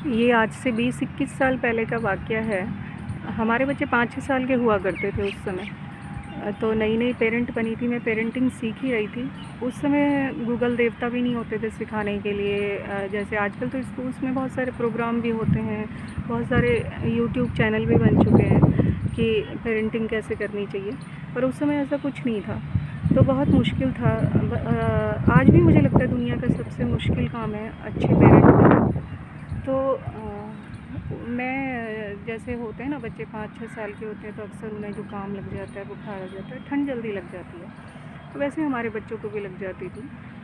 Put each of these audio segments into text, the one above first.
ये आज से 20-21 साल पहले का वाक़या है। हमारे बच्चे 5-6 साल के हुआ करते थे उस समय। तो नई-नई पेरेंट बनी थी, मैं पेरेंटिंग सीख ही रही थी। उस समय गूगल देवता भी नहीं होते थे सिखाने के लिए। जैसे आजकल तो स्कूल्स में बहुत सारे प्रोग्राम भी होते हैं, बहुत सारे यूट्यूब चैनल भी बन चुके हैं कि पेरेंटिंग कैसे करनी चाहिए, पर उस समय ऐसा कुछ नहीं था। तो बहुत मुश्किल था। आज भी मुझे लगता है दुनिया का सबसे मुश्किल काम है अच्छे पेरेंट बनना। तो मैं जैसे होते हैं ना बच्चे 5-6 साल के होते हैं तो अक्सर उन्हें जुकाम लग जाता है, बुखार आ जाता है, ठंड जल्दी लग जाती है। तो वैसे हमारे बच्चों को भी लग जाती थी।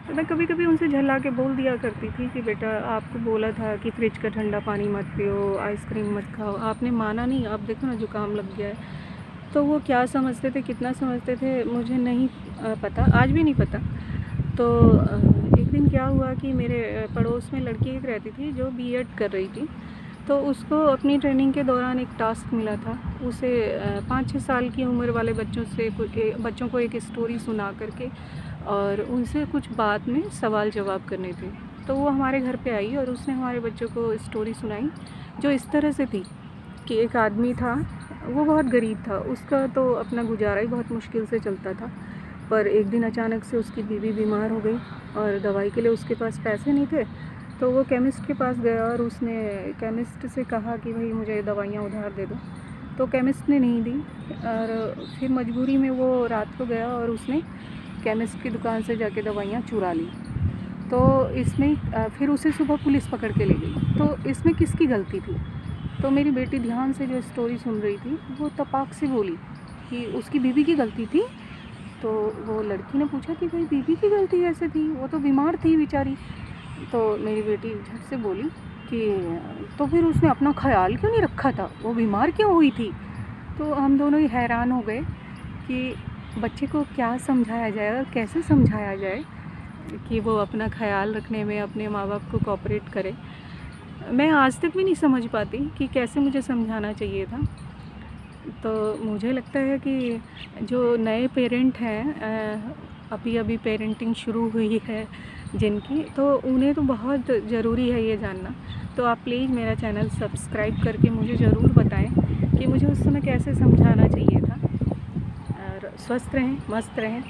तो मैं कभी कभी उनसे झल्ला के बोल दिया करती थी कि बेटा आपको बोला था कि फ्रिज का ठंडा पानी मत पियो, आइसक्रीम मत खाओ, आपने माना नहीं, आप देखो ना जुकाम लग गया है। तो वो क्या समझते थे, कितना समझते थे मुझे नहीं पता, आज भी नहीं पता। तो एक दिन क्या हुआ कि मेरे पड़ोस में लड़की एक रहती थी जो बीएड कर रही थी। तो उसको अपनी ट्रेनिंग के दौरान एक टास्क मिला था। उसे 5-6 साल की उम्र वाले बच्चों को एक स्टोरी सुना करके और उनसे कुछ बात में सवाल जवाब करने थे। तो वो हमारे घर पे आई और उसने हमारे बच्चों को स्टोरी सुनाई जो इस तरह से थी कि एक आदमी था, वो बहुत गरीब था, उसका तो अपना गुजारा ही बहुत मुश्किल से चलता था। पर एक दिन अचानक से उसकी बीवी बीमार हो गई और दवाई के लिए उसके पास पैसे नहीं थे। तो वो केमिस्ट के पास गया और उसने केमिस्ट से कहा कि भाई मुझे दवाइयाँ उधार दे दो। तो केमिस्ट ने नहीं दी और फिर मजबूरी में वो रात को गया और उसने केमिस्ट की दुकान से जाके दवाइयाँ चुरा ली। तो इसमें फिर उसे सुबह पुलिस पकड़ के ले गई। तो इसमें किसकी गलती थी? तो मेरी बेटी ध्यान से जो स्टोरी सुन रही थी वो तपाक से बोली कि उसकी बीवी की गलती थी। तो वो लड़की ने पूछा कि भाई बीवी की गलती कैसे थी, वो तो बीमार थी बेचारी। तो मेरी बेटी झट से बोली कि तो फिर उसने अपना ख्याल क्यों नहीं रखा था, वो बीमार क्यों हुई थी। तो हम दोनों ही हैरान हो गए कि बच्चे को क्या समझाया जाए और कैसे समझाया जाए कि वो अपना ख्याल रखने में अपने माँ बाप को कोऑपरेट करे। मैं आज तक भी नहीं समझ पाती कि कैसे मुझे समझाना चाहिए था। तो मुझे लगता है कि जो नए पेरेंट हैं, अभी अभी पेरेंटिंग शुरू हुई है जिनकी, तो उन्हें तो बहुत ज़रूरी है ये जानना। तो आप प्लीज़ मेरा चैनल सब्सक्राइब करके मुझे ज़रूर बताएं कि मुझे उस समय कैसे समझाना चाहिए था। और स्वस्थ रहें, मस्त रहें।